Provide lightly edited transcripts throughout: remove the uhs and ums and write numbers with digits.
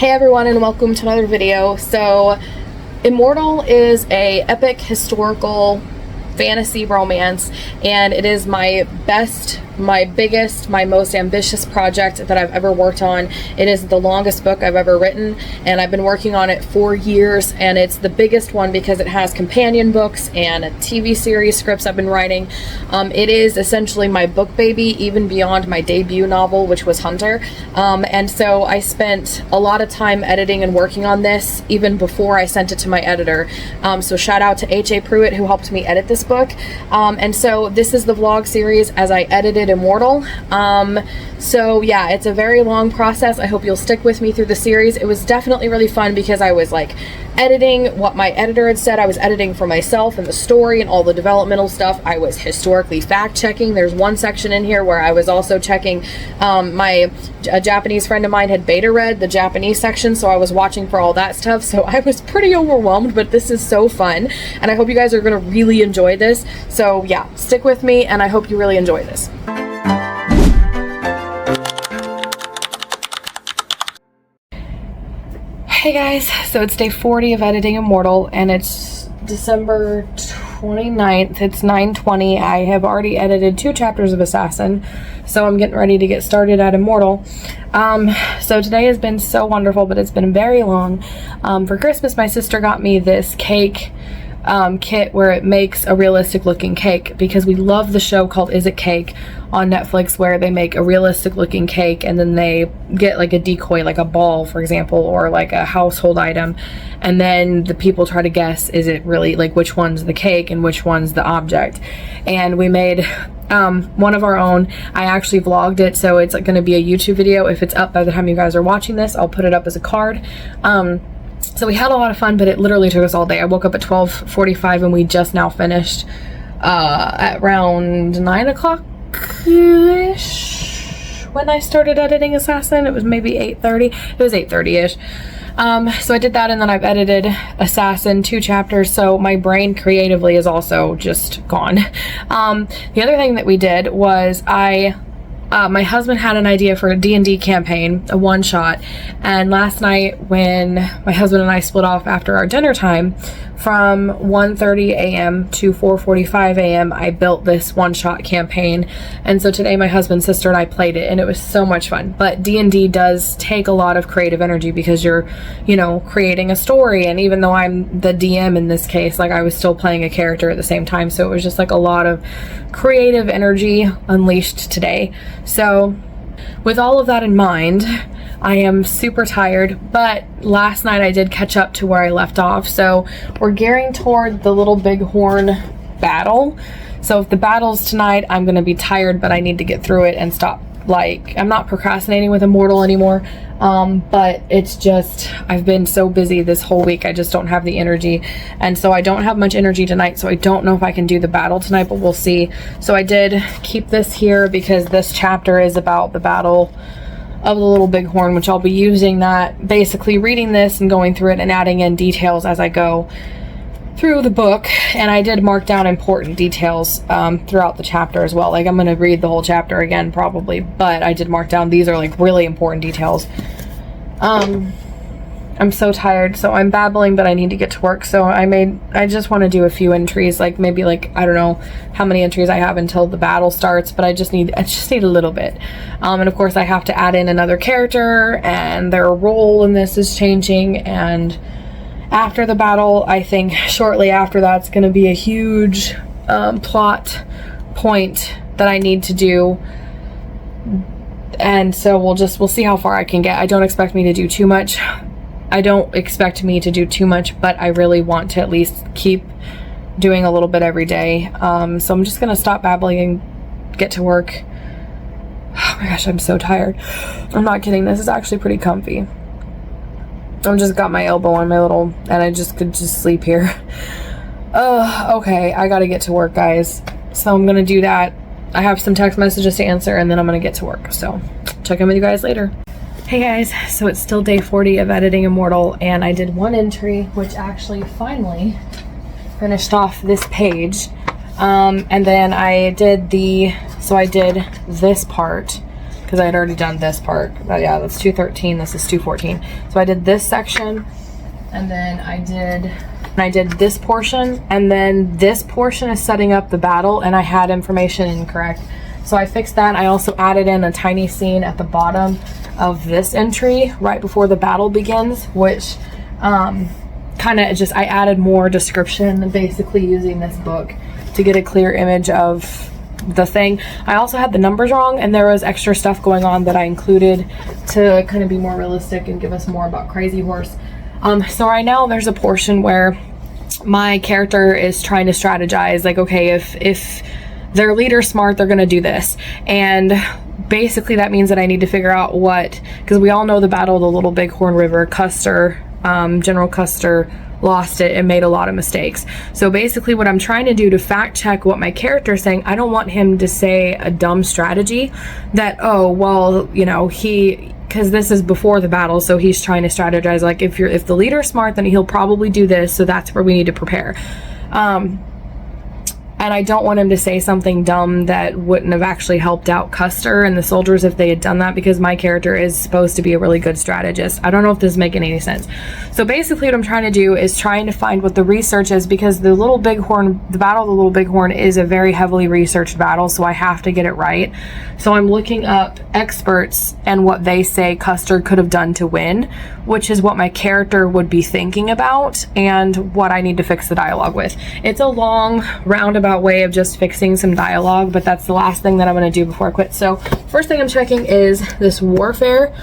Hey everyone, and welcome to another video. So Immortal is a epic historical fantasy romance, and it is my best, my biggest, my most ambitious project that I've ever worked on. It is the longest book I've ever written, and I've been working on it for years, and it's the biggest one because it has companion books and a TV series scripts I've been writing. It is essentially my book baby, even beyond my debut novel, which was Hunter. And so I spent a lot of time editing and working on this even before I sent it to my editor. So shout out to H.A. Pruitt, who helped me edit this book. And so this is the vlog series as I edited Immortal. So yeah, it's a very long process. I hope you'll stick with me through the series. It was definitely really fun because I was like editing what my editor had said. I was editing for myself and the story and all the developmental stuff. I was historically fact checking. There's one section in here where I was also checking, a Japanese friend of mine had beta read the Japanese section, so I was watching for all that stuff. So I was pretty overwhelmed, but this is so fun, and I hope you guys are gonna really enjoy this. So yeah, stick with me, and I hope you really enjoy this. Hey guys, so it's day 40 of editing Immortal, and it's December 29th. It's 9:20. I have already edited 2 chapters of Assassin, so I'm getting ready to get started at Immortal. So today has been so wonderful, but it's been very long. For Christmas, my sister got me this cake kit where it makes a realistic looking cake, because we love the show called Is It Cake on Netflix, where they make a realistic looking cake and then they get like a decoy, like a ball for example, or like a household item, and then the people try to guess, is it really, like, which one's the cake and which one's the object. And we made one of our own. I actually vlogged it, so it's going to be a YouTube video. If it's up by the time you guys are watching this, I'll put it up as a card. So we had a lot of fun, but it literally took us all day. I woke up at 12:45 and we just now finished at around 9 o'clock-ish when I started editing Assassin. It was maybe 8:30. It was 8:30-ish. So I did that, and then I've edited Assassin 2 chapters, so my brain creatively is also just gone. The other thing that we did was my husband had an idea for a D&D campaign, a one-shot, and last night when my husband and I split off after our dinner time, from 1:30 a.m. to 4:45 a.m. I built this one-shot campaign, and so today my husband, sister, and I played it, and it was so much fun. But D&D does take a lot of creative energy because you're, you know, creating a story, and even though I'm the DM in this case, like, I was still playing a character at the same time, so it was just like a lot of creative energy unleashed today. So with all of that in mind, I am super tired, but last night I did catch up to where I left off. So we're gearing toward the Little Bighorn battle. So if the battle's tonight, I'm gonna be tired, but I need to get through it and stop. Like, I'm not procrastinating with Immortal anymore, but it's just, I've been so busy this whole week, I just don't have the energy, and so I don't have much energy tonight, so I don't know if I can do the battle tonight, but we'll see. So I did keep this here because this chapter is about the battle of the Little Bighorn, which I'll be using that, basically reading this and going through it and adding in details as I go through the book. And I did mark down important details throughout the chapter as well. Like, I'm going to read the whole chapter again probably, but I did mark down these are like really important details. I'm so tired, so I'm babbling, but I need to get to work. So I just want to do a few entries, like maybe, like, I don't know how many entries I have until the battle starts, but I just need a little bit. And of course I have to add in another character, and their role in this is changing, and after the battle, I think shortly after that's going to be a huge plot point that I need to do. And so we'll see how far I can get. I don't expect me to do too much. But I really want to at least keep doing a little bit every day. So I'm just gonna stop babbling and get to work. Oh my gosh, I'm so tired. I'm not kidding, this is actually pretty comfy. I've just got my elbow on my little, and I just could just sleep here. Okay, I gotta get to work, guys. So I'm gonna do that. I have some text messages to answer, and then I'm gonna get to work. So check in with you guys later. Hey guys, so it's still day 40 of editing Immortal, and I did one entry which actually finally finished off this page, and then I did this part, because I had already done this part. But yeah, that's 213, this is 214. So I did this section, and then I did this portion, and then this portion is setting up the battle, and I had information incorrect. So I fixed that. I also added in a tiny scene at the bottom of this entry right before the battle begins, which kind of just, I added more description, basically using this book to get a clear image of the thing. I also had the numbers wrong, and there was extra stuff going on that I included to kind of be more realistic and give us more about Crazy Horse. So right now there's a portion where my character is trying to strategize, like, okay, if their leader's smart, they're gonna do this. And basically that means that I need to figure out what, because we all know the Battle of the Little Bighorn River, Custer, General Custer lost it and made a lot of mistakes. So basically what I'm trying to do to fact check what my character is saying, I don't want him to say a dumb strategy that, oh, well, you know, because this is before the battle, so he's trying to strategize, like, if the leader's smart, then he'll probably do this, so that's where we need to prepare. And I don't want him to say something dumb that wouldn't have actually helped out Custer and the soldiers if they had done that, because my character is supposed to be a really good strategist. I don't know if this is making any sense. So basically what I'm trying to do is trying to find what the research is, because the Battle of the Little Bighorn is a very heavily researched battle, so I have to get it right. So I'm looking up experts and what they say Custer could have done to win, which is what my character would be thinking about and what I need to fix the dialogue with. It's a long roundabout way of just fixing some dialogue, but that's the last thing that I'm going to do before I quit. So first thing I'm checking is this warfare.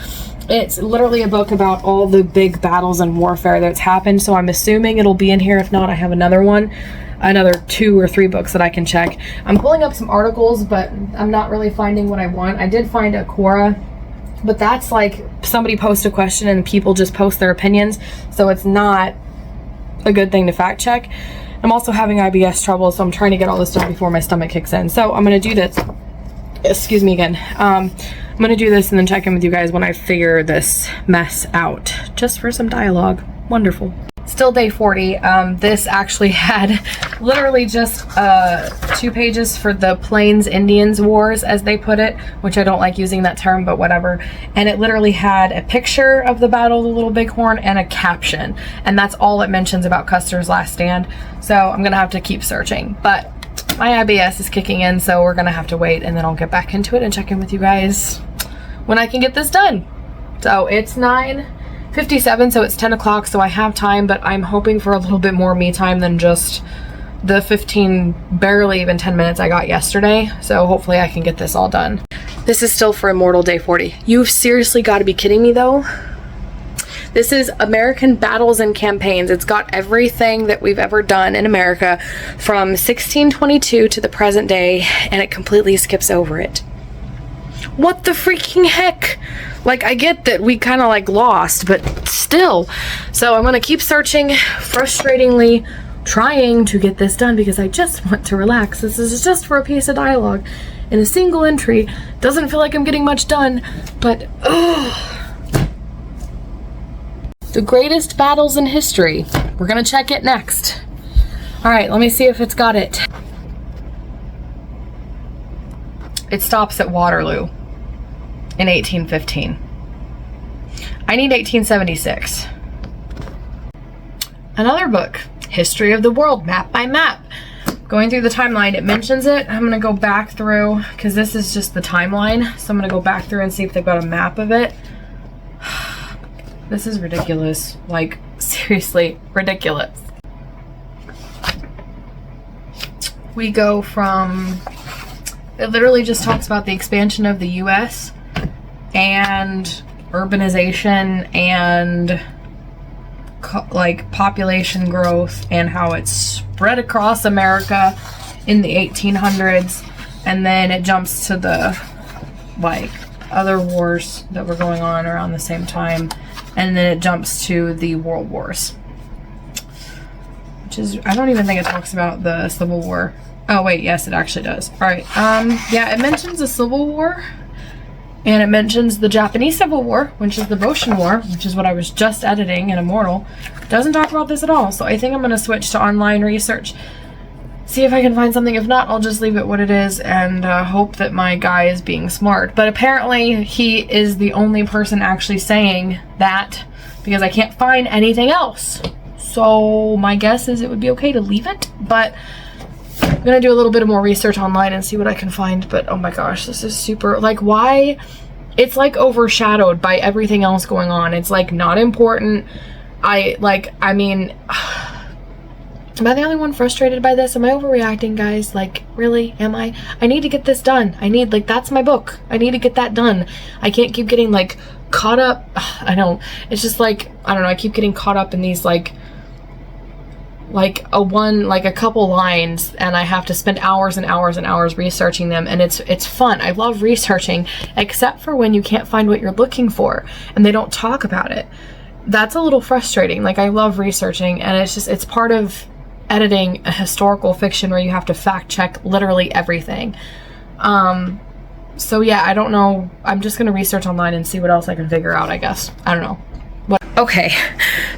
It's literally a book about all the big battles and warfare that's happened, so I'm assuming it'll be in here. If not, I have another 2 or 3 books that I can check. I'm pulling up some articles, but I'm not really finding what I want. I did find a Quora, but that's like somebody posts a question and people just post their opinions, so it's not a good thing to fact check. I'm also having IBS trouble, so I'm trying to get all this done before my stomach kicks in. So I'm going to do this. Excuse me again. I'm going to do this and then check in with you guys when I figure this mess out, just for some dialogue. Wonderful. Still day 40. This actually had literally just 2 pages for the Plains Indians Wars, as they put it, which I don't like using that term, but whatever. And it literally had a picture of the Battle of the Little Bighorn and a caption, and that's all it mentions about Custer's last stand. So I'm gonna have to keep searching, but my IBS is kicking in, so we're gonna have to wait, and then I'll get back into it and check in with you guys when I can get this done. So it's 9:57, so it's 10 o'clock, so I have time, but I'm hoping for a little bit more me time than just the 15, barely even 10 minutes I got yesterday. So hopefully I can get this all done. This is still for Immortal Day 40. You've seriously got to be kidding me though. This is American Battles and Campaigns. It's got everything that we've ever done in America from 1622 to the present day, and it completely skips over it. What the freaking heck? Like, I get that we kind of like lost, but still. So I'm going to keep searching, frustratingly trying to get this done because I just want to relax. This is just for a piece of dialogue in a single entry. Doesn't feel like I'm getting much done, but the greatest battles in history. We're going to check it next. All right, let me see if it's got it. It stops at Waterloo in 1815. I need 1876. Another book, History of the World, map by map. Going through the timeline, it mentions it. I'm gonna go back through, because this is just the timeline, so I'm gonna go back through and see if they've got a map of it. This is ridiculous. Like, seriously, ridiculous. We go from, it literally just talks about the expansion of the US and urbanization and like population growth and how it's spread across America in the 1800s, and then it jumps to the like other wars that were going on around the same time, and then it jumps to the world wars, which is, I don't even think it talks about the Civil War. Oh wait, yes it actually does. All right, yeah, it mentions the Civil War, and it mentions the Japanese Civil War, which is the Boshin War, which is what I was just editing in Immortal. Doesn't talk about this at all, so I think I'm going to switch to online research. see if I can find something. If not, I'll just leave it what it is and hope that my guy is being smart. But apparently he is the only person actually saying that, because I can't find anything else. So my guess is it would be okay to leave it, but I'm gonna do a little bit more research online and see what I can find. But oh my gosh, this is super, like, why? It's like overshadowed by everything else going on. It's like not important. I mean, am I the only one frustrated by this? Am I overreacting, guys? Like, really? Am I? I need to get this done. I need, like, that's my book. I need to get that done. I can't keep getting, like, caught up. I don't, it's just like, I don't know, I keep getting caught up in these, like a couple lines, and I have to spend hours and hours and hours researching them, and it's fun. I love researching, except for when you can't find what you're looking for and they don't talk about it. That's a little frustrating. Like, I love researching, and it's part of editing a historical fiction where you have to fact check literally everything. So yeah, I don't know. I'm just gonna research online and see what else I can figure out, I guess. I don't know. Okay,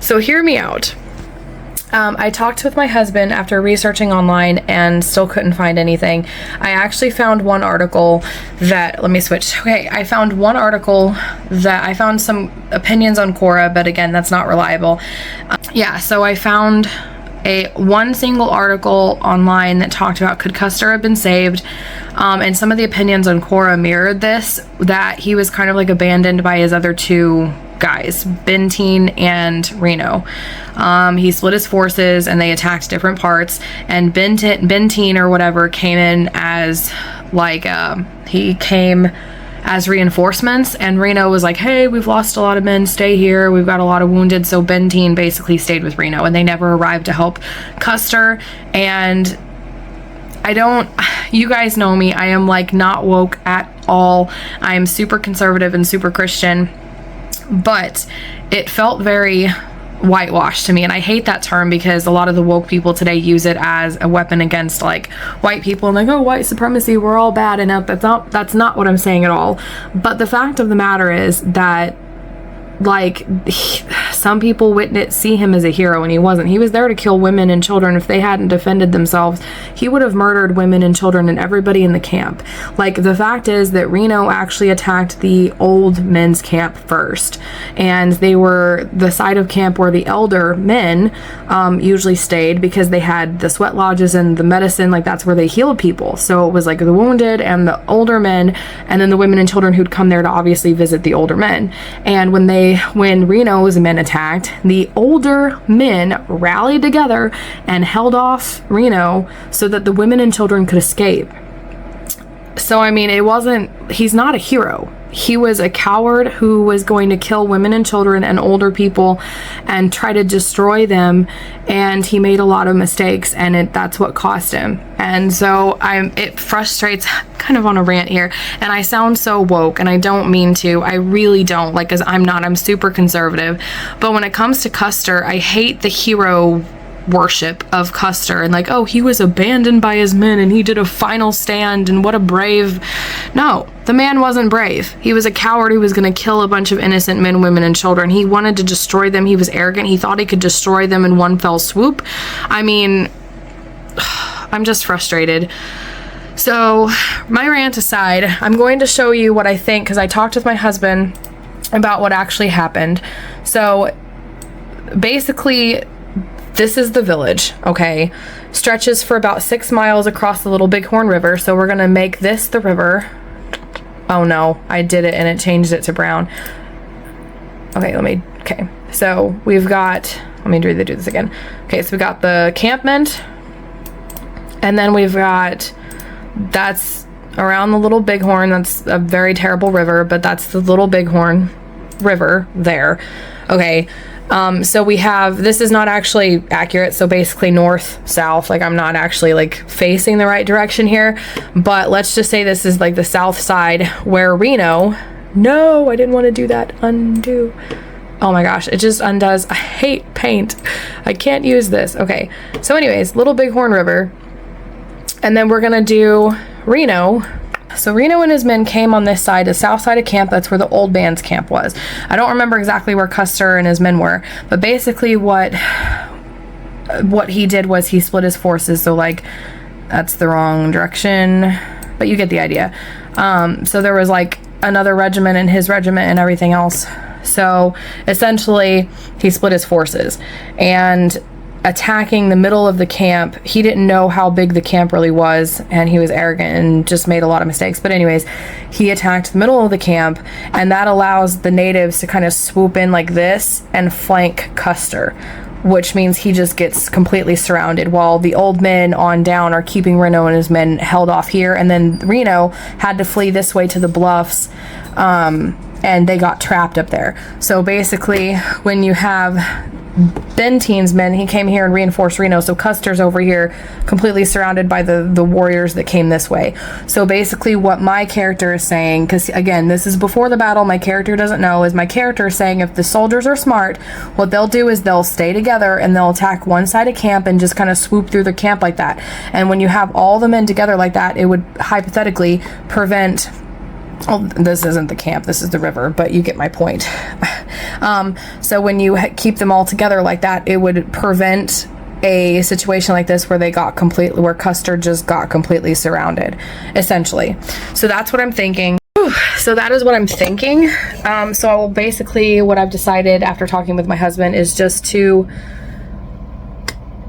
so hear me out. I talked with my husband after researching online and still couldn't find anything. I actually found one article that, let me switch. Okay, I found one article that I found some opinions on Quora, but again, that's not reliable. Yeah, so I found one single article online that talked about could Custer have been saved, and some of the opinions on Quora mirrored this, that he was kind of like abandoned by his other two guys, Benteen and Reno. He split his forces and they attacked different parts, and Benteen or whatever came in as like he came as reinforcements, and Reno was like, hey, we've lost a lot of men, stay here, we've got a lot of wounded. So Benteen basically stayed with Reno, and they never arrived to help Custer. And you guys know me, I am like not woke at all. I am super conservative and super Christian, but it felt very whitewashed to me, and I hate that term because a lot of the woke people today use it as a weapon against like white people, and like, oh, white supremacy, we're all bad, and that's not what I'm saying at all. But the fact of the matter is that, like, some people see him as a hero, and he wasn't. He was there to kill women and children. If they hadn't defended themselves, he would have murdered women and children and everybody in the camp. Like, the fact is that Reno actually attacked the old men's camp first, and they were the side of camp where the elder men usually stayed, because they had the sweat lodges and the medicine, like that's where they healed people. So it was like the wounded and the older men, and then the women and children who'd come there to obviously visit the older men. And when Reno's men attacked, the older men rallied together and held off Reno so that the women and children could escape. So, I mean, he's not a hero. He was a coward who was going to kill women and children and older people and try to destroy them, and he made a lot of mistakes, and that's what cost him. And so it frustrates, kind of on a rant here, and I sound so woke, and I don't mean to. I really don't, like, 'cause I'm super conservative. But when it comes to Custer, I hate the hero worship of Custer, and like, oh, he was abandoned by his men and he did a final stand and what a brave. No, the man wasn't brave. He was a coward who was going to kill a bunch of innocent men, women, and children. He wanted to destroy them. He was arrogant. He thought he could destroy them in one fell swoop. I mean, I'm just frustrated. So, my rant aside, I'm going to show you what I think, because I talked with my husband about what actually happened. So, basically, this is the village, okay? Stretches for about 6 miles across the Little Bighorn River. So we're gonna make this the river. Oh no, I did it and it changed it to brown. Okay, so we've got, let me do this again. Okay, so we got the campment, and then we've got, that's around the Little Bighorn. That's a very terrible river, but that's the Little Bighorn River there. Okay. So we have, this is not actually accurate, so basically north, south, like I'm not actually like facing the right direction here, but let's just say this is like the south side where Reno, no, I didn't want to do that, undo, oh my gosh, it just undoes, I hate paint, I can't use this. Okay, so anyways, Little Bighorn River, and then we're gonna do Reno. So Reno and his men came on this side, the south side of camp. That's where the old man's camp was. I don't remember exactly where Custer and his men were, but basically what he did was he split his forces. So like that's the wrong direction, but you get the idea. So there was like another regiment and his regiment and everything else. So essentially he split his forces and attacking the middle of the camp. He didn't know how big the camp really was, and he was arrogant and just made a lot of mistakes. But anyways, he attacked the middle of the camp, and that allows the natives to kind of swoop in like this and flank Custer, which means he just gets completely surrounded while the old men on down are keeping Reno and his men held off here. And then Reno had to flee this way to the bluffs, and they got trapped up there. So basically, when you have Benteen's men, he came here and reinforced Reno, so Custer's over here completely surrounded by the warriors that came this way. So basically what my character is saying, because again, this is before the battle, my character doesn't know, is my character is saying if the soldiers are smart, what they'll do is they'll stay together and they'll attack one side of camp and just kind of swoop through the camp like that. And when you have all the men together like that, it would hypothetically prevent, oh, this isn't the camp, this is the river, but you get my point. So when you keep them all together like that, it would prevent a situation like this where where Custer just got completely surrounded, essentially. So that's what I'm thinking. So that is what I'm thinking. So basically what I've decided after talking with my husband is just to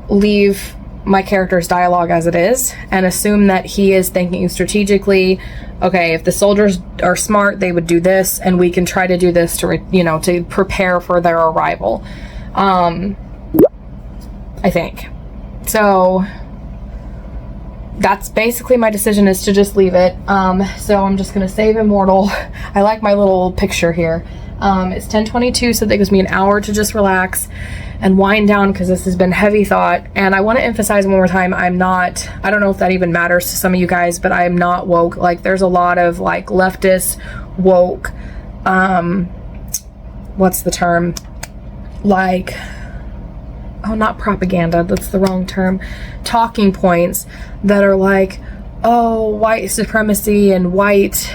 leave my character's dialogue as it is and assume that he is thinking strategically. Okay, if the soldiers are smart, they would do this, and we can try to do this to, to prepare for their arrival. I think. So that's basically my decision, is to just leave it. So I'm just going to save Immortal. I like my little picture here. It's 10:22, so that gives me an hour to just relax and wind down, because this has been heavy thought. And I want to emphasize one more time, I don't know if that even matters to some of you guys, but I am not woke. Like, there's a lot of like leftist woke, what's the term? Like, oh, not propaganda, that's the wrong term. Talking points that are like, oh, white supremacy and white,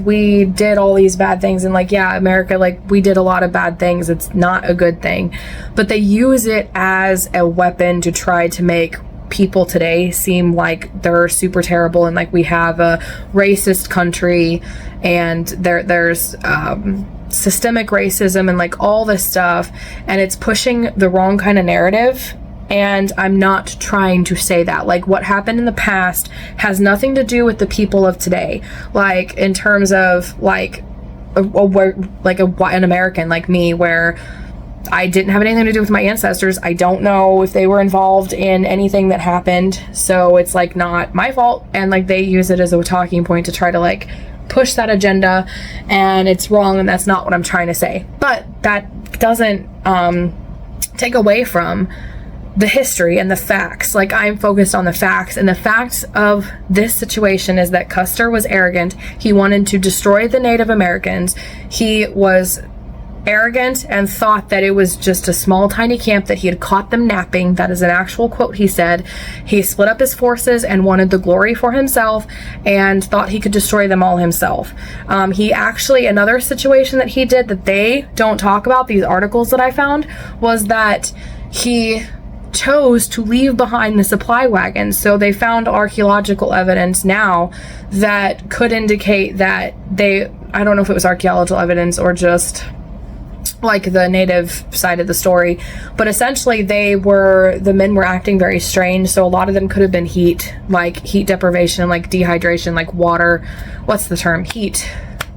we did all these bad things, and like, yeah, America, like, we did a lot of bad things. It's not a good thing, but they use it as a weapon to try to make people today seem like they're super terrible, and like we have a racist country, and there's systemic racism and like all this stuff, and it's pushing the wrong kind of narrative. And I'm not trying to say that. Like, what happened in the past has nothing to do with the people of today. Like, in terms of like an American like me, where I didn't have anything to do with my ancestors. I don't know if they were involved in anything that happened. So it's like not my fault. And like they use it as a talking point to try to like push that agenda, and it's wrong, and that's not what I'm trying to say. But that doesn't take away from the history and the facts. Like, I'm focused on the facts, and the facts of this situation is that Custer was arrogant. He wanted to destroy the Native Americans. He was arrogant and thought that it was just a small tiny camp, that he had caught them napping. That is an actual quote he said. He split up his forces and wanted the glory for himself and thought he could destroy them all himself. He actually, another situation that he did that they don't talk about, these articles that I found, was that he chose to leave behind the supply wagons. So they found archaeological evidence now that could indicate that I don't know if it was archaeological evidence or just like the native side of the story, but essentially the men were acting very strange. So a lot of them could have been heat deprivation, like dehydration, like water, what's the term?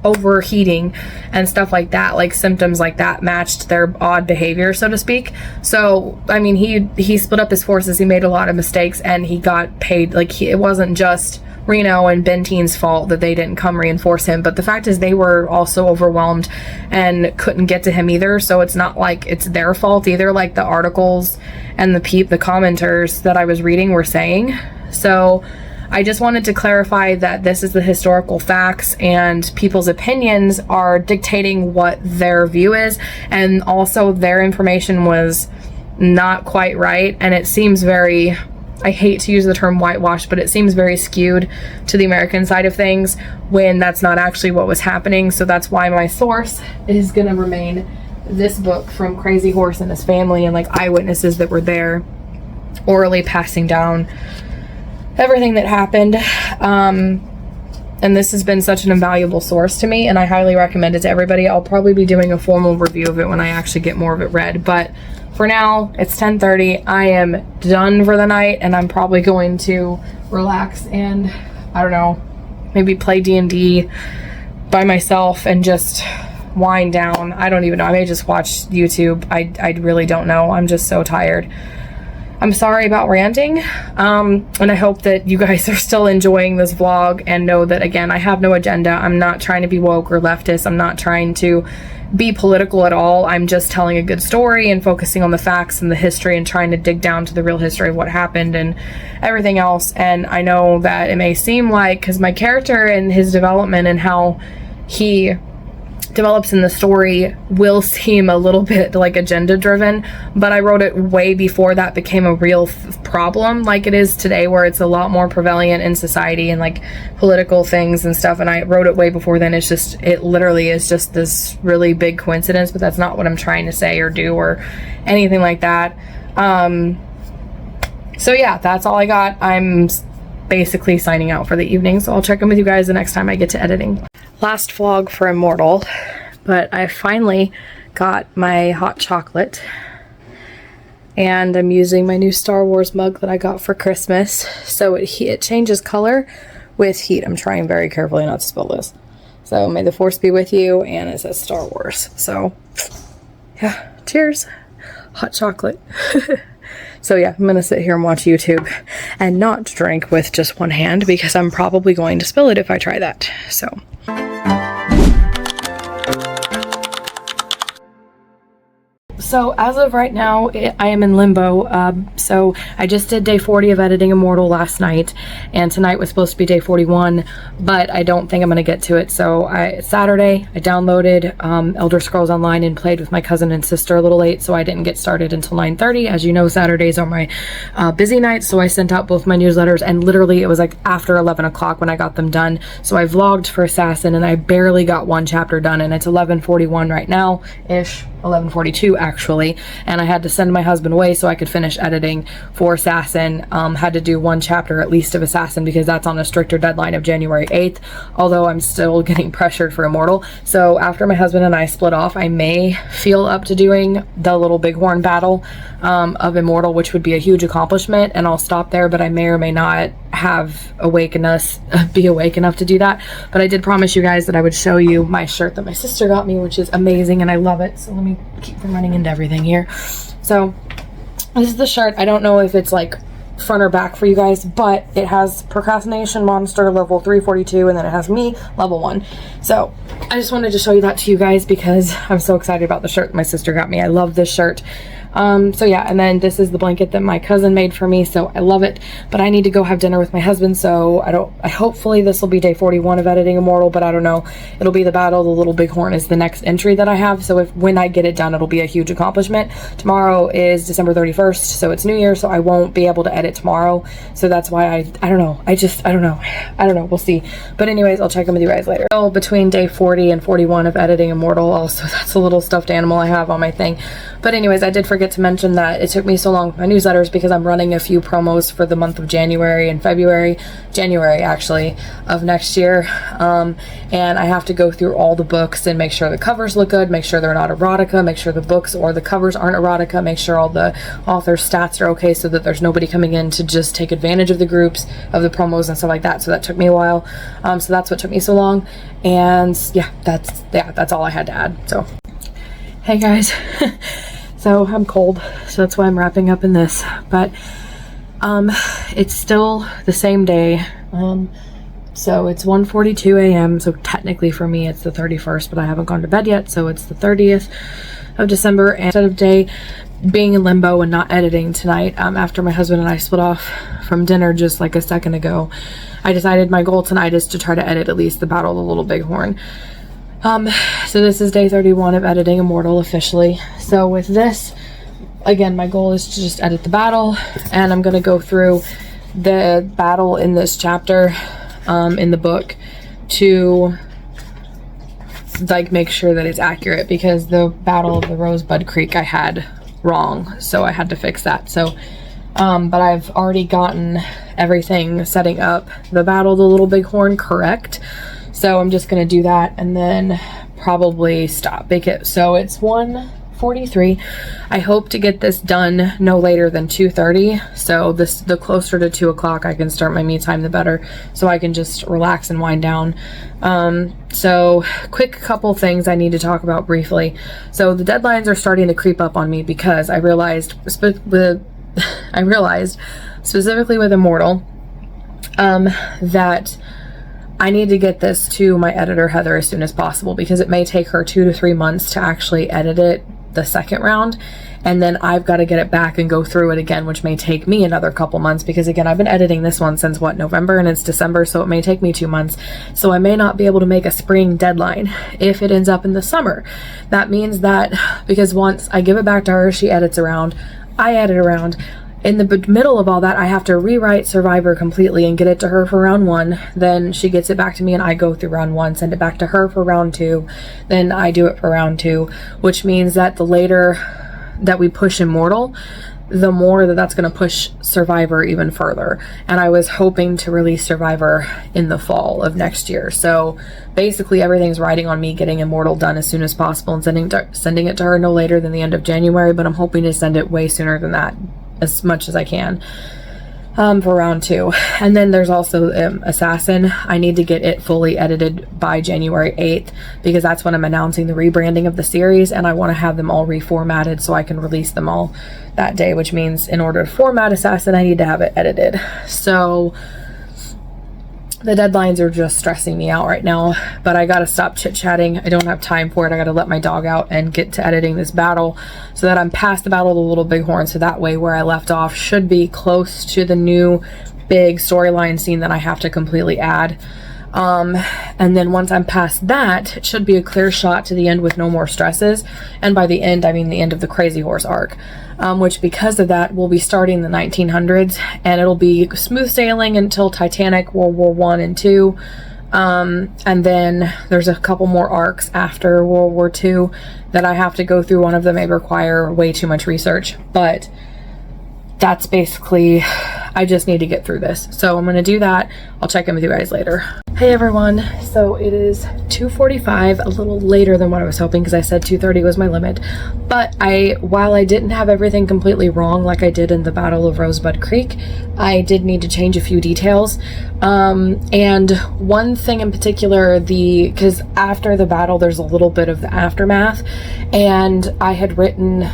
Overheating and stuff like that, like symptoms like that matched their odd behavior, so to speak. So I mean, he split up his forces, he made a lot of mistakes, and he got paid. Like, it wasn't just Reno and Benteen's fault that they didn't come reinforce him, but the fact is they were also overwhelmed and couldn't get to him either. So it's not like it's their fault either, like the articles and the commenters that I was reading were saying. So I just wanted to clarify that this is the historical facts, and people's opinions are dictating what their view is, and also their information was not quite right, and it seems very, I hate to use the term whitewash, but it seems very skewed to the American side of things when that's not actually what was happening. So that's why my source is going to remain this book from Crazy Horse and his family, and like eyewitnesses that were there orally passing down everything that happened. And this has been such an invaluable source to me, and I highly recommend it to everybody. I'll probably be doing a formal review of it when I actually get more of it read, but for now, it's 10:30. I am done for the night, and I'm probably going to relax and, I don't know, maybe play D&D by myself and just wind down. I don't even know. I may just watch YouTube. I really don't know. I'm just so tired. I'm sorry about ranting, and I hope that you guys are still enjoying this vlog and know that, again, I have no agenda. I'm not trying to be woke or leftist. I'm not trying to be political at all. I'm just telling a good story and focusing on the facts and the history and trying to dig down to the real history of what happened and everything else. And I know that it may seem like, because my character and his development and how he develops in the story will seem a little bit like agenda driven, but I wrote it way before that became a real problem like it is today, where it's a lot more prevalent in society and like political things and stuff, and I wrote it way before then. It literally is just this really big coincidence, but that's not what I'm trying to say or do or anything like that. So yeah, that's all I got. I'm basically signing out for the evening, so I'll check in with you guys the next time I get to editing. Last vlog for Immortal, but I finally got my hot chocolate, and I'm using my new Star Wars mug that I got for Christmas. So it changes color with heat. I'm trying very carefully not to spill this. So may the force be with you, and it says Star Wars. So yeah, cheers. Hot chocolate. So yeah, I'm gonna sit here and watch YouTube and not drink with just one hand, because I'm probably going to spill it if I try that. So as of right now, I am in limbo. So I just did day 40 of editing Immortal last night, and tonight was supposed to be day 41, but I don't think I'm gonna get to it. So Saturday, I downloaded Elder Scrolls Online and played with my cousin and sister a little late, so I didn't get started until 9:30. As you know, Saturdays are my busy nights, so I sent out both my newsletters, and literally it was like after 11 o'clock when I got them done. So I vlogged for Assassin, and I barely got one chapter done, and it's 11:41 right now-ish. 11:42 actually, and I had to send my husband away so I could finish editing for Assassin. Had to do one chapter at least of Assassin, because that's on a stricter deadline of January 8th, although I'm still getting pressured for Immortal. So after my husband and I split off, I may feel up to doing the little bighorn battle of Immortal, which would be a huge accomplishment, and I'll stop there, but I may or may not be awake enough to do that. But I did promise you guys that I would show you my shirt that my sister got me, which is amazing, and I love it. So let me keep from running into everything here. So this is the shirt. I don't know if it's like front or back for you guys, but it has Procrastination Monster level 342, and then it has me level 1. So I just wanted to show you that to you guys because I'm so excited about the shirt my sister got me. I love this shirt. So yeah, and then this is the blanket that my cousin made for me, so I love it, but I need to go have dinner with my husband, so hopefully this will be day 41 of editing Immortal, but I don't know. It'll be the battle. The little bighorn is the next entry that I have, so when I get it done, it'll be a huge accomplishment. Tomorrow is December 31st, so it's New Year, so I won't be able to edit tomorrow, so that's why I don't know. I don't know. We'll see. But anyways, I'll check in with you guys later. So between day 40 and 41 of editing Immortal, also that's a little stuffed animal I have on my thing. But anyways, I did forget to mention that it took me so long with my newsletters because I'm running a few promos for the month of January and January actually, of next year. And I have to go through all the books and make sure the covers look good, make sure they're not erotica, make sure the books or the covers aren't erotica, make sure all the author's stats are okay so that there's nobody coming in to just take advantage of the groups, of the promos and stuff like that. So that took me a while. So that's what took me so long. And yeah, that's all I had to add. So hey guys. So I'm cold, so that's why I'm wrapping up in this, but it's still the same day. So it's 1:42 a.m. so technically for me it's the 31st, but I haven't gone to bed yet, so it's the 30th of December. And instead of day being in limbo and not editing tonight, after my husband and I split off from dinner just like a second ago, I decided my goal tonight is to try to edit at least the Battle of the Little Bighorn. So this is day 31 of editing Immortal officially. So with this, again, my goal is to just edit the battle, and I'm going to go through the battle in this chapter in the book to like make sure that it's accurate, because the Battle of the Rosebud Creek I had wrong, so I had to fix that. So but I've already gotten everything setting up the Battle of the Little Bighorn correct. So I'm just going to do that and then probably stop. So it's 1:43. I hope to get this done no later than 2:30. So the closer to 2 o'clock I can start my me time, the better. So I can just relax and wind down. So quick couple things I need to talk about briefly. So the deadlines are starting to creep up on me because I realized specifically with Immortal, that I need to get this to my editor, Heather, as soon as possible, because it may take her 2 to 3 months to actually edit it the second round. And then I've got to get it back and go through it again, which may take me another couple months, because again, I've been editing this one since November, and it's December, so it may take me 2 months. So I may not be able to make a spring deadline if it ends up in the summer. That means that because once I give it back to her, she edits around, I edit around. In the middle of all that, I have to rewrite Survivor completely and get it to her for round 1. Then she gets it back to me and I go through round 1, send it back to her for round 2. Then I do it for round 2, which means that the later that we push Immortal, the more that's going to push Survivor even further. And I was hoping to release Survivor in the fall of next year. So basically everything's riding on me getting Immortal done as soon as possible and sending it to her no later than the end of January, but I'm hoping to send it way sooner than that, as much as I can, for round 2. And then there's also Assassin. I need to get it fully edited by January 8th, because that's when I'm announcing the rebranding of the series, and I want to have them all reformatted so I can release them all that day, which means in order to format Assassin, I need to have it edited. So the deadlines are just stressing me out right now, but I gotta stop chit-chatting. I don't have time for it. I gotta let my dog out and get to editing this battle so that I'm past the Battle of the Little Bighorn, so that way where I left off should be close to the new big storyline scene that I have to completely add. And then once I'm past that, it should be a clear shot to the end with no more stresses. And by the end, I mean the end of the Crazy Horse arc, which because of that, we'll be starting the 1900s, and it'll be smooth sailing until Titanic, World War I and II. And then there's a couple more arcs after World War II that I have to go through. One of them may require way too much research, but that's basically, I just need to get through this. So I'm going to do that. I'll check in with you guys later. Hey everyone. So it is 2:45, a little later than what I was hoping, because I said 2:30 was my limit. But while I didn't have everything completely wrong like I did in the Battle of Rosebud Creek, I did need to change a few details. And one thing in particular, because after the battle, there's a little bit of the aftermath, and I had written,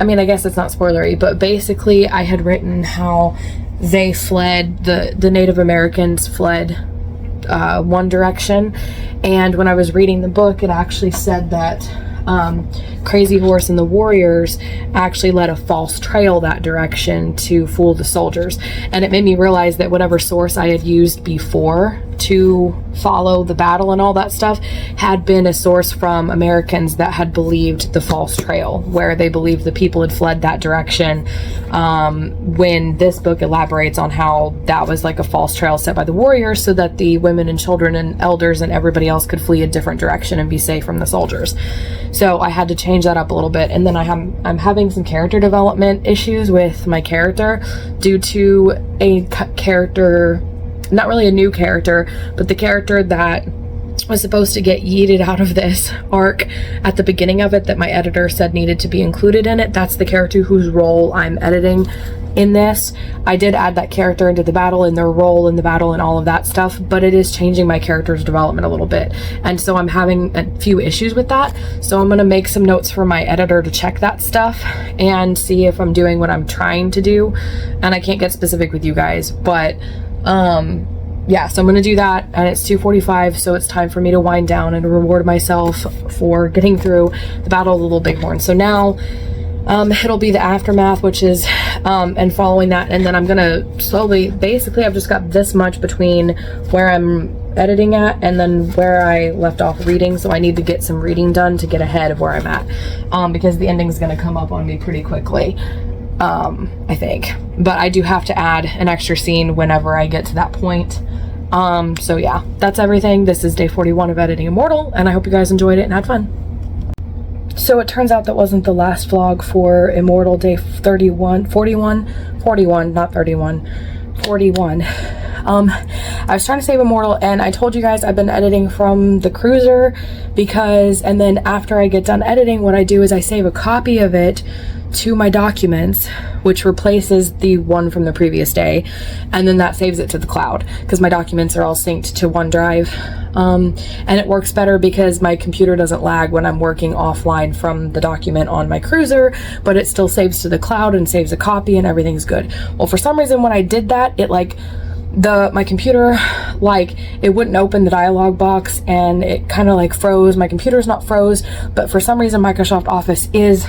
I mean, I guess it's not spoilery, but basically I had written how they fled, the Native Americans fled one direction, and when I was reading the book, it actually said that Crazy Horse and the warriors actually led a false trail that direction to fool the soldiers. And it made me realize that whatever source I had used before to follow the battle and all that stuff had been a source from Americans that had believed the false trail, where they believed the people had fled that direction, when this book elaborates on how that was like a false trail set by the warriors so that the women and children and elders and everybody else could flee a different direction and be safe from the soldiers. So I had to change that up a little bit. And then I'm having some character development issues with my character due to a character, not really a new character, but the character that was supposed to get yeeted out of this arc at the beginning of it that my editor said needed to be included in it. That's the character whose role I'm editing in this. I did add that character into the battle and their role in the battle and all of that stuff, but it is changing my character's development a little bit. And so I'm having a few issues with that. So I'm going to make some notes for my editor to check that stuff and see if I'm doing what I'm trying to do. And I can't get specific with you guys, but yeah, so I'm going to do that, and it's 2:45, so it's time for me to wind down and reward myself for getting through the Battle of the Little Bighorn. So now it'll be the aftermath, which is and following that, and then I'm gonna slowly, basically I've just got this much between where I'm editing at and then where I left off reading, so I need to get some reading done to get ahead of where I'm at, because the ending's gonna come up on me pretty quickly, I think. But I do have to add an extra scene whenever I get to that point. So yeah, that's everything. This is day 41 of editing Immortal, and I hope you guys enjoyed it and had fun. So it turns out that wasn't the last vlog for Immortal day 41, 41, not 31, 41. I was trying to save Immortal, and I told you guys I've been editing from the cruiser and then after I get done editing, what I do is I save a copy of it to my documents, which replaces the one from the previous day, and then that saves it to the cloud because my documents are all synced to OneDrive. And it works better because my computer doesn't lag when I'm working offline from the document on my cruiser, but it still saves to the cloud and saves a copy and everything's good. Well, for some reason when I did that, it my computer, it wouldn't open the dialog box and it kind of froze. My computer's not froze, but for some reason Microsoft Office is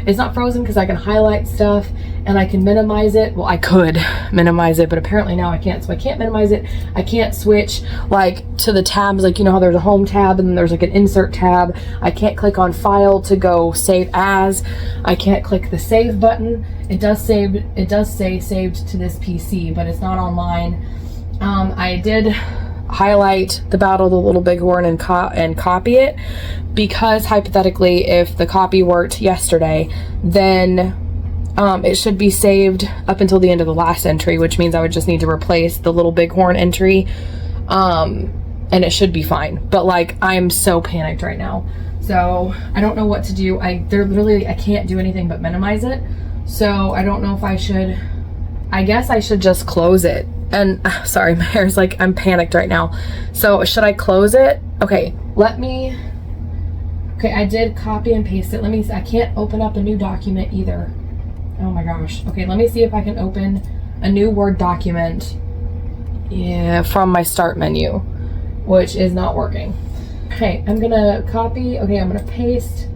it's not frozen because I can highlight stuff and I can minimize it. Well, I could minimize it, but apparently now I can't. So I can't minimize it. I can't switch to the tabs, you know how there's a home tab and then there's an insert tab. I can't click on file to go save as. I can't click the save button. It does say saved to this PC, but it's not online. I did highlight the Battle of the Little Bighorn and copy it, because hypothetically if the copy worked yesterday, then it should be saved up until the end of the last entry, which means I would just need to replace the Little Bighorn entry, and it should be fine. But I'm so panicked right now, so I don't know what to do. I can't do anything but minimize it, so I don't know if I should. I guess I should just close it. And sorry, my hair's I'm panicked right now. So should I close it? Okay, I did copy and paste it. Let me see. I can't open up a new document either. Oh my gosh. Okay, let me see if I can open a new Word document. Yeah, from my start menu, which is not working. Okay, I'm gonna copy. Okay, I'm gonna paste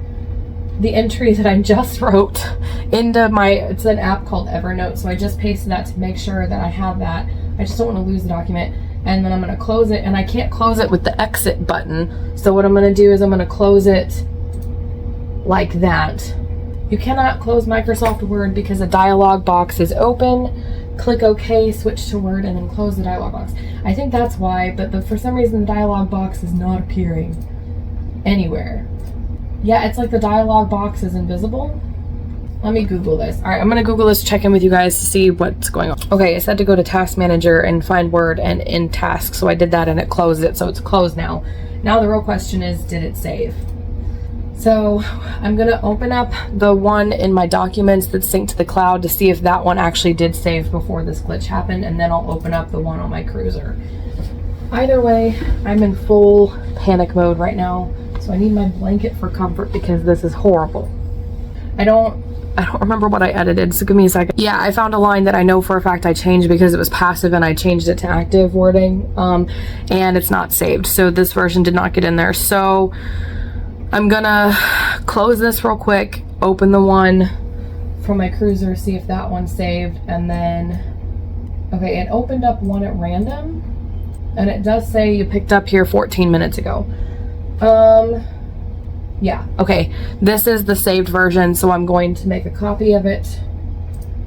the entry that I just wrote into it's an app called Evernote, so I just pasted that to make sure that I have that. I just don't want to lose the document. And then I'm going to close it, and I can't close it with the exit button, so what I'm going to do is I'm going to close it like that. You cannot close Microsoft Word because the dialog box is open. Click OK, switch to Word, and then close the dialog box. I think that's why, but for some reason the dialog box is not appearing anywhere. Yeah, it's the dialog box is invisible. Let me Google this. All right, I'm gonna Google this, check in with you guys to see what's going on. Okay, it said to go to Task Manager and find Word and in Task, so I did that and it closed it, so it's closed now. Now the real question is, did it save? So I'm gonna open up the one in my documents that's synced to the cloud to see if that one actually did save before this glitch happened, and then I'll open up the one on my cruiser. Either way, I'm in full panic mode right now, so I need my blanket for comfort because this is horrible. I don't remember what I edited, so give me a second. Yeah, I found a line that I know for a fact I changed because it was passive and I changed it to active wording, and it's not saved, so this version did not get in there. So I'm gonna close this real quick, open the one from my cruiser, see if that one's saved, and then, okay, it opened up one at random, and it does say you picked up here 14 minutes ago. Yeah, okay, this is the saved version, so I'm going to make a copy of it.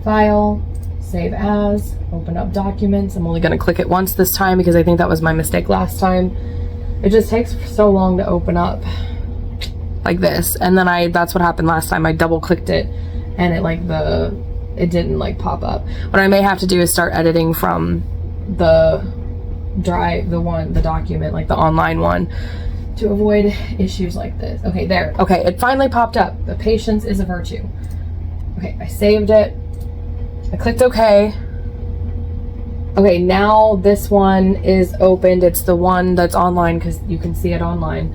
File, save as, open up documents. I'm only going to click it once this time because I think that was my mistake last time. It just takes so long to open up like this, and then that's what happened last time. I double clicked it and it didn't pop up. What I may have to do is start editing from the drive, the document, the online one, to avoid issues like this. Okay, there. Okay, it finally popped up. The patience is a virtue. Okay, I saved it. I clicked OK. Okay, now this one is opened. It's the one that's online because you can see it online.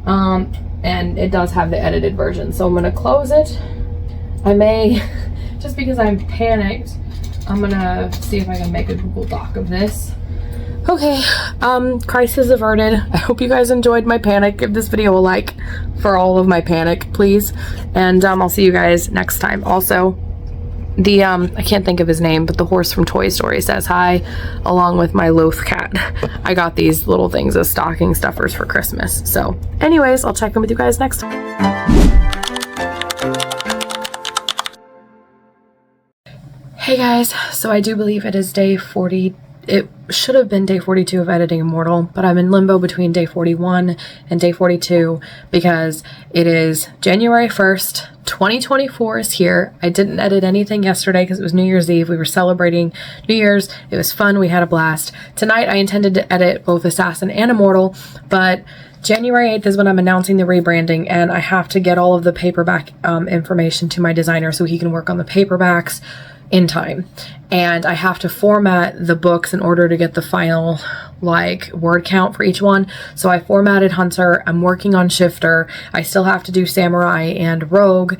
And it does have the edited version. So I'm going to close it. I may, just because I'm panicked, I'm going to see if I can make a Google Doc of this. Okay, crisis averted. I hope you guys enjoyed my panic. Give this video a like for all of my panic, please. And I'll see you guys next time. Also, the I can't think of his name, but the horse from Toy Story says hi, along with my Loth cat. I got these little things as stocking stuffers for Christmas. So anyways, I'll check in with you guys next time. Hey guys, so I do believe it is day 40. it should have been day 42 of editing Immortal, but I'm in limbo between day 41 and day 42 because it is January 1st, 2024 is here. I didn't edit anything yesterday because it was New Year's Eve. We were celebrating New Year's. It was fun. We had a blast. Tonight I intended to edit both Assassin and Immortal, but January 8th is when I'm announcing the rebranding, and I have to get all of the paperback information to my designer so he can work on the paperbacks in time. And I have to format the books in order to get the final like word count for each one. So I formatted Hunter. I'm working on Shifter. I still have to do Samurai and Rogue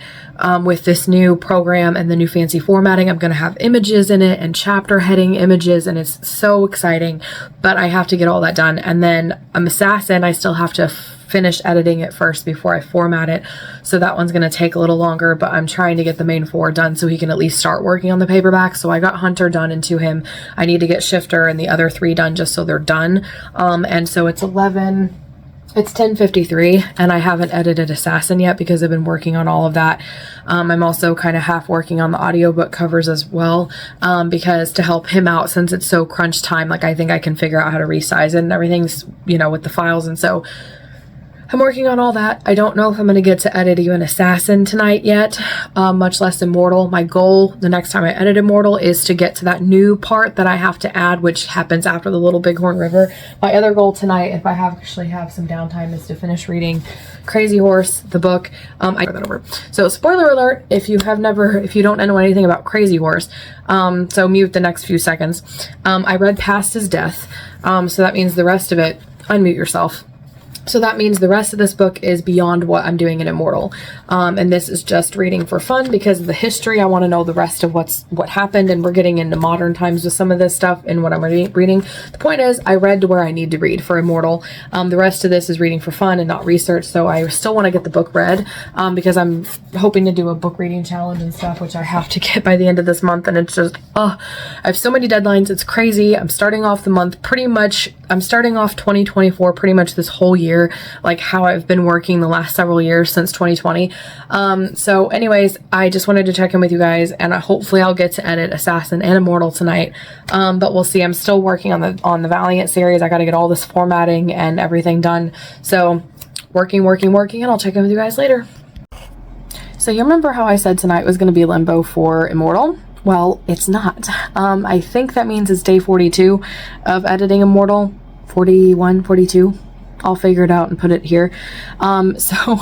with this new program and the new fancy formatting. I'm going to have images in it and chapter heading images, and it's so exciting, but I have to get all that done. And then Assassin, I still have to finish editing it first before I format it. So that one's going to take a little longer, but I'm trying to get the main 4 done so he can at least start working on the paperback. So I got Hunter done into him. I need to get Shifter and the other 3 done just so they're done. And so it's 10:53 and I haven't edited Assassin yet because I've been working on all of that. I'm also kind of half working on the audiobook covers as well, because to help him out, since it's so crunch time, like I think I can figure out how to resize it and everything's, you know, with the files. And so I'm working on all that. I don't know if I'm going to get to edit even Assassin tonight yet, much less Immortal. My goal the next time I edit Immortal is to get to that new part that I have to add, which happens after the Little Bighorn River. My other goal tonight, if I actually have some downtime, is to finish reading Crazy Horse, the book. I read that over. So spoiler alert, if you don't know anything about Crazy Horse, so mute the next few seconds. I read Past His Death, so that means the rest of it, unmute yourself. So that means the rest of this book is beyond what I'm doing in Immortal. And this is just reading for fun because of the history. I want to know the rest of what happened, and we're getting into modern times with some of this stuff and what I'm reading. The point is, I read to where I need to read for Immortal. The rest of this is reading for fun and not research. So I still want to get the book read, because I'm hoping to do a book reading challenge and stuff, which I have to get by the end of this month. And it's just, I have so many deadlines. It's crazy. I'm starting off the month I'm starting off 2024 pretty much this whole year, like how I've been working the last several years since 2020. So anyways, I just wanted to check in with you guys, and hopefully I'll get to edit Assassin and Immortal tonight. But we'll see. I'm still working on the Valiant series. I got to get all this formatting and everything done. So working, and I'll check in with you guys later. So you remember how I said tonight was going to be limbo for Immortal? Well, it's not. I think that means it's day 42 of editing Immortal. 41, 42. I'll figure it out and put it here. So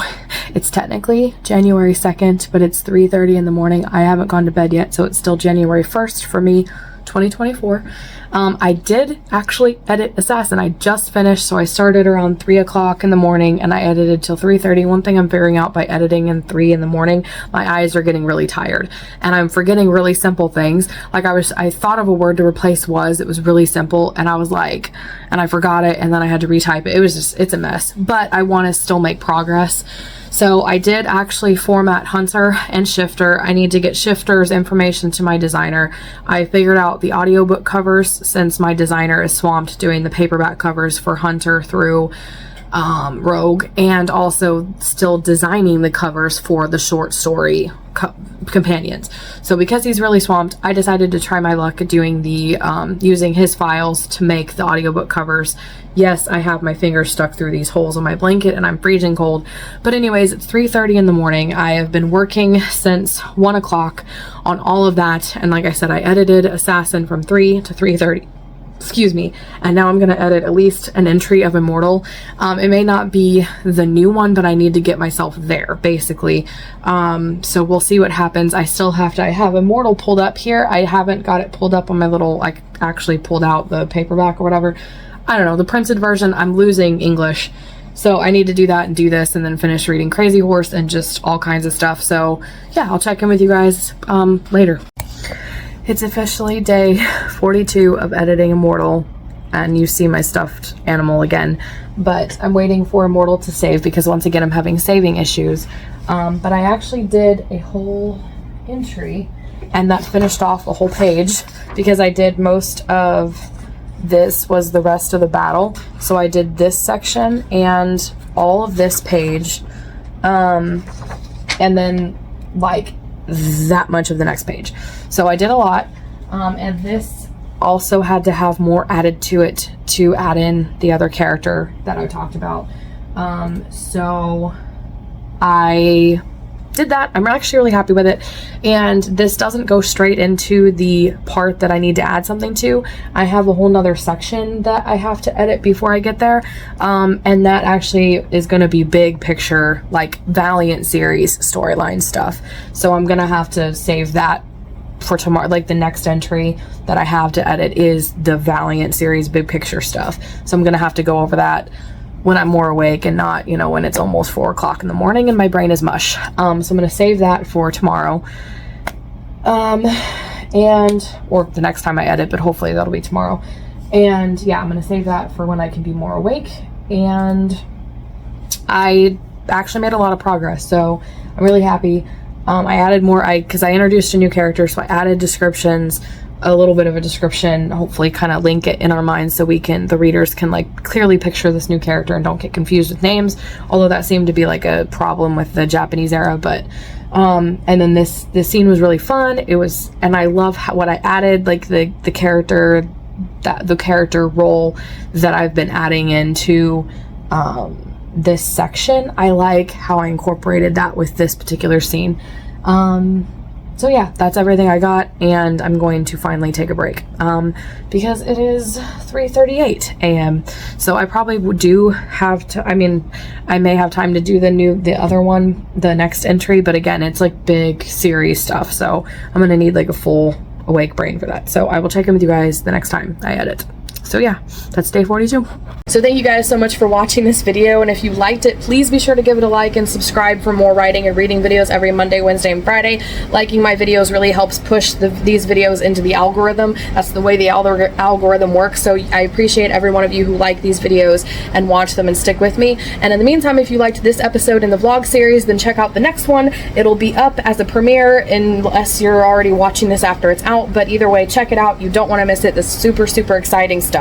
it's technically January 2nd, but it's 3:30 in the morning. I haven't gone to bed yet, so it's still January 1st for me, 2024. I did actually edit Assassin. I just finished, so I started around 3 o'clock in the morning and I edited till 3:30. One thing I'm figuring out by editing in 3 in the morning, my eyes are getting really tired and I'm forgetting really simple things. Like I thought of a word to replace was, it was really simple, and I was like, and I forgot it, and then I had to retype it. It was just, it's a mess, but I want to still make progress. So I did actually format Hunter and Shifter. I need to get Shifter's information to my designer. I figured out the audiobook covers since my designer is swamped doing the paperback covers for Hunter through Rogue, and also still designing the covers for the short story companions. So because he's really swamped, I decided to try my luck at doing the using his files to make the audiobook covers. Yes, I have my fingers stuck through these holes on my blanket and I'm freezing cold, but anyways, it's 3:30 in the morning. I have been working since 1 o'clock on all of that, and like I said, I edited Assassin from 3 to 3:30. Excuse me. And now I'm going to edit at least an entry of Immortal. It may not be the new one, but I need to get myself there, basically. So we'll see what happens. I have Immortal pulled up here. I haven't got it pulled up on my little, like, actually pulled out the paperback or whatever. I don't know. The printed version, I'm losing English. So I need to do that and do this and then finish reading Crazy Horse and just all kinds of stuff. So yeah, I'll check in with you guys later. It's officially day 42 of editing Immortal, and you see my stuffed animal again, but I'm waiting for Immortal to save because once again I'm having saving issues. But I actually did a whole entry, and that finished off a whole page because I did most of this was the rest of the battle. So I did this section and all of this page, and then like that much of the next page. So I did a lot, and this also had to have more added to it to add in the other character that I talked about. So I did that. I'm actually really happy with it. And this doesn't go straight into the part that I need to add something to. I have a whole nother section that I have to edit before I get there. And that actually is going to be big picture, like Valiant series storyline stuff. So I'm going to have to save that for tomorrow. Like the next entry that I have to edit is the Valiant series big picture stuff. So I'm going to have to go over that when I'm more awake and not, you know, when it's almost 4 o'clock in the morning and my brain is mush. So I'm going to save that for tomorrow. Or the next time I edit, but hopefully that'll be tomorrow. And yeah, I'm going to save that for when I can be more awake. And I actually made a lot of progress, so I'm really happy. I added more, because I introduced a new character, so I added descriptions, a little bit of a description, hopefully kind of link it in our minds so the readers can like clearly picture this new character and don't get confused with names, although that seemed to be like a problem with the Japanese era. But and then this scene was really fun. It was, and I love what I added, like the character role that I've been adding into this section. I like how I incorporated that with this particular scene. So yeah, that's everything I got, and I'm going to finally take a break because it is 3:38 a.m. So I probably do have to, I mean, I may have time to do the other one, the next entry, but again, it's like big series stuff, so I'm gonna need like a full awake brain for that. So I will check in with you guys the next time I edit. So yeah, that's day 42. So thank you guys so much for watching this video, and if you liked it, please be sure to give it a like and subscribe for more writing and reading videos every Monday, Wednesday, and Friday. Liking my videos really helps push these videos into the algorithm. That's the way the algorithm works, so I appreciate every one of you who like these videos and watch them and stick with me. And in the meantime, if you liked this episode in the vlog series, then check out the next one. It'll be up as a premiere unless you're already watching this after it's out, but either way, check it out. You don't want to miss it. This super, super exciting stuff.